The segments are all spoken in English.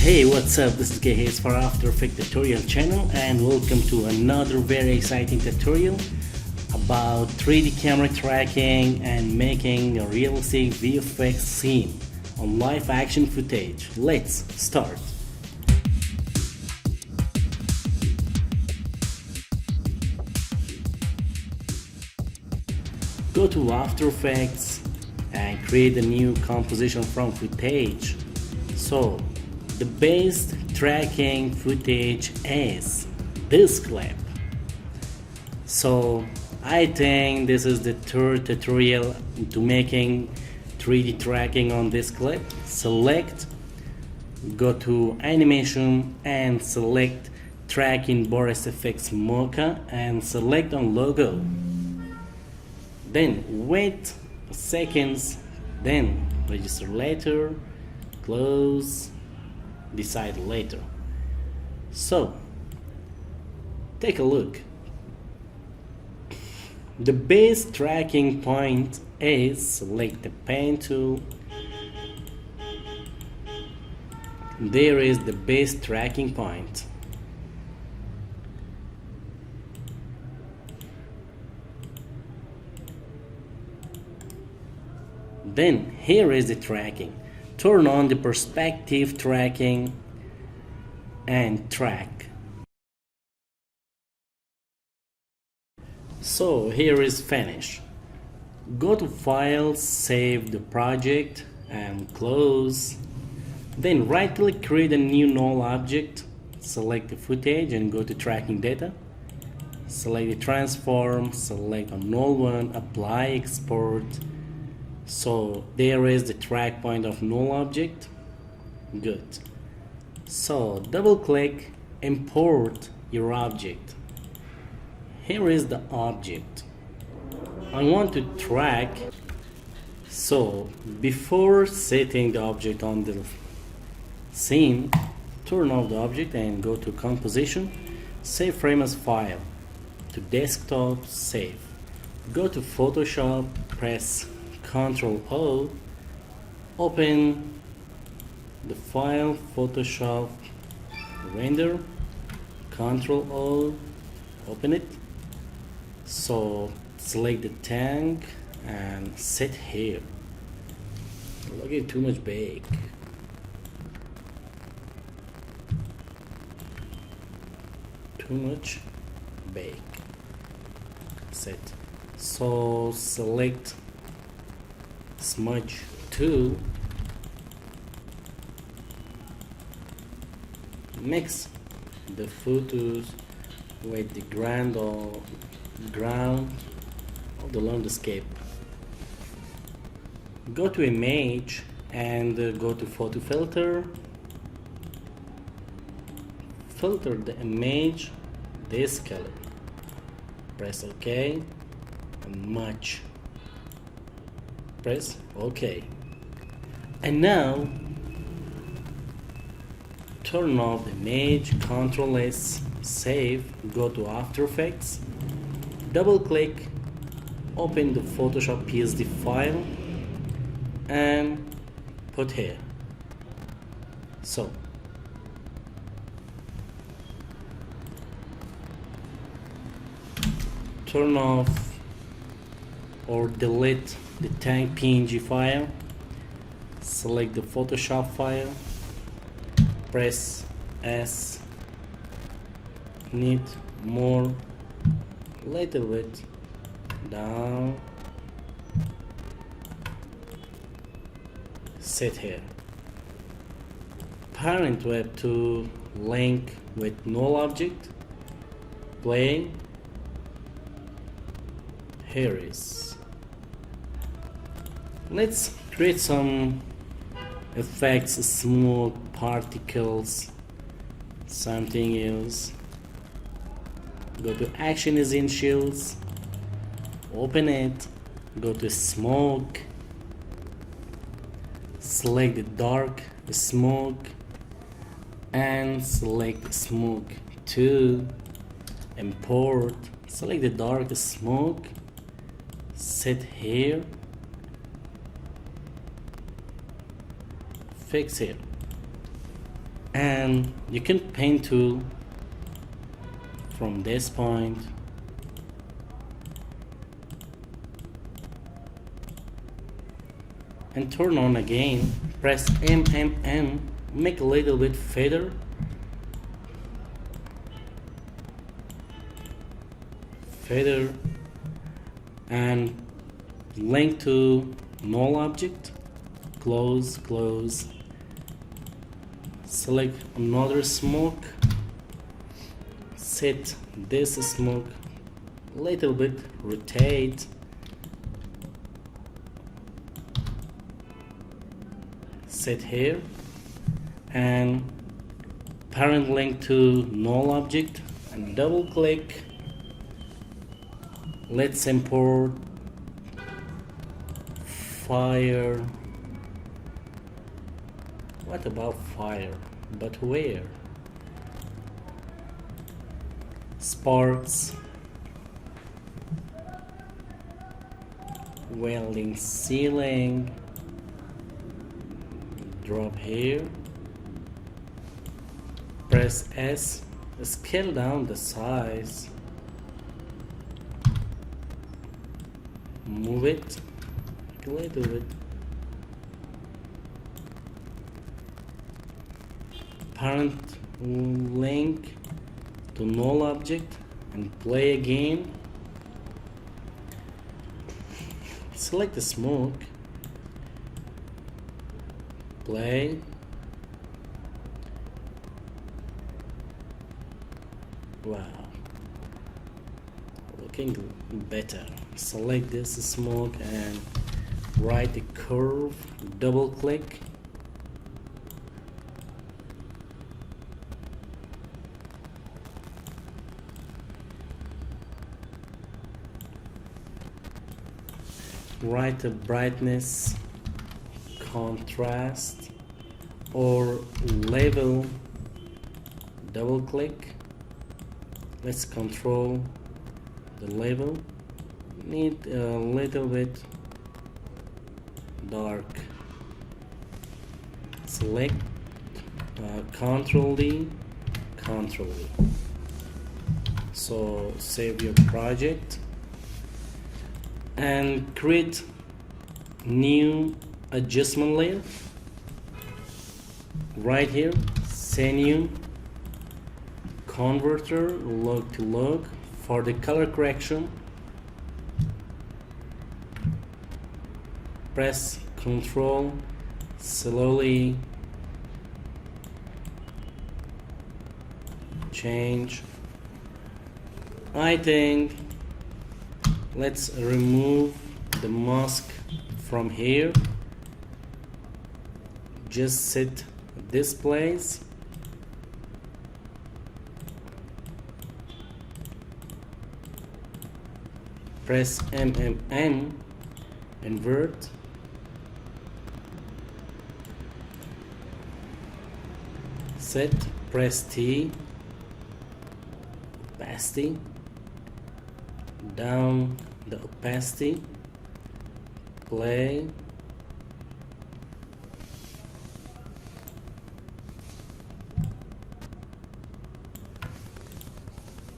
Hey, what's up? This is Gehez for After Effects tutorial channel, and welcome to another very exciting tutorial about 3D camera tracking and making a realistic VFX scene on live action footage. Let's start. Go to After Effects and create a new composition from footage. So the base tracking footage is this clip. So I think this is the third tutorial to making 3D tracking on this clip. Select, go to animation and select track in VFX Mocha and select on logo. Then wait seconds, then register later, close, decide later. So take a look. The base tracking point is, select the pen tool. There is the base tracking point. Then here is the tracking. Turn on the perspective tracking and track. So here is finish. Go to File, save the project and close. Then right click, create a new null object. Select the footage and go to tracking data. Select the transform, select a null one, apply, export. So there is the track point of null object. Good. So double click, import your object. Here is the object. I want to track. So before setting the object on the scene, turn off the object and go to composition, save frame as file, to desktop, save. Go to Photoshop, press Ctrl O, open the file Photoshop render, Ctrl O, open it. So select the tank and set here. Look at too much bake. Too much bake. Set. So select smudge tool, mix the photos with the ground of the landscape. Go to image and go to photo filter. Filter the image this color. Press OK and match. Press OK. And now turn off the image, Ctrl S, save, go to After Effects, double click, open the Photoshop PSD file and put here. So turn off or delete the tank PNG file, select the Photoshop file, press S, need more, little bit down, set here. Parent web to link with null object, play, here is. Let's create some effects, smooth particles, something else. Go to Action Essentials, open it, go to Smoke, select the dark smoke and select Smoke 2, import, select the dark smoke, set here, fix it. and you can paint tool from this point and turn on again. Press M, make a little bit feather, and link to null object, close, select another smoke, set this smoke a little bit, rotate, set here, and parent link to null object, and double click. Let's import fire. What about fire? But where? Sparks, welding ceiling, drop here, press S, scale down the size, move it a little bit, parent link to null object, and play again. Select the smoke, play, wow, looking better. Select this smoke and write the curve, double click, write the brightness, contrast, or level, double click. Let's control the level, need a little bit dark, select Ctrl D, Ctrl V. So save your project and create new adjustment layer right here, new converter, log to log. For the color correction, press Ctrl, slowly change. I think let's remove the mask from here, just set this place, press M, invert, set, press T, opacity, down the opacity, play,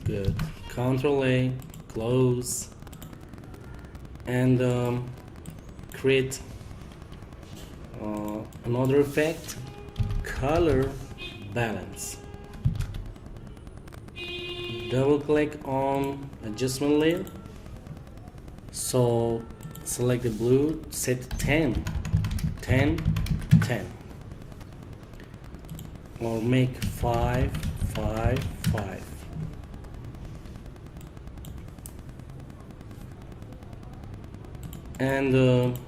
good, Ctrl A, close, and create another effect, color balance. Double click on adjustment layer, so select the blue, set 10, or make 5, 5, 5. And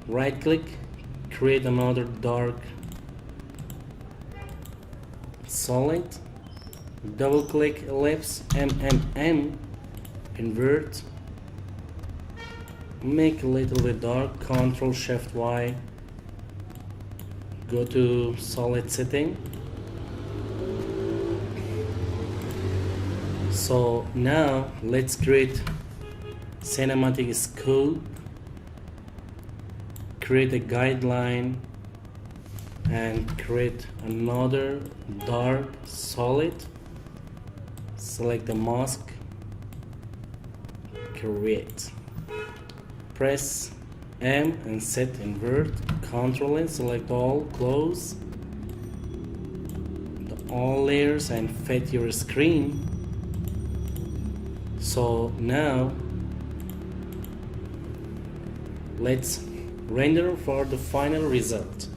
right click, create another dark solid, double click ellipse, invert, make a little bit dark, Ctrl Shift Y, go to solid setting. So now let's create cinematic scope, create a guideline and create another dark solid. Select the mask, create, press M and set invert, Ctrl and select all, close all layers and fit your screen. So now let's render for the final result.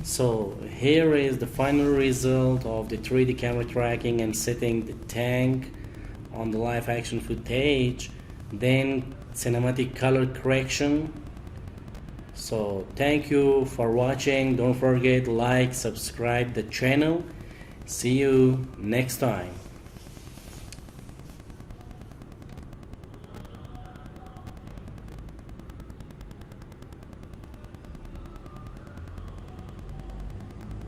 So here is the final result of the 3D camera tracking and setting the tank on the live action footage, then cinematic color correction. So thank you for watching. Don't forget like, subscribe the channel. See you next time.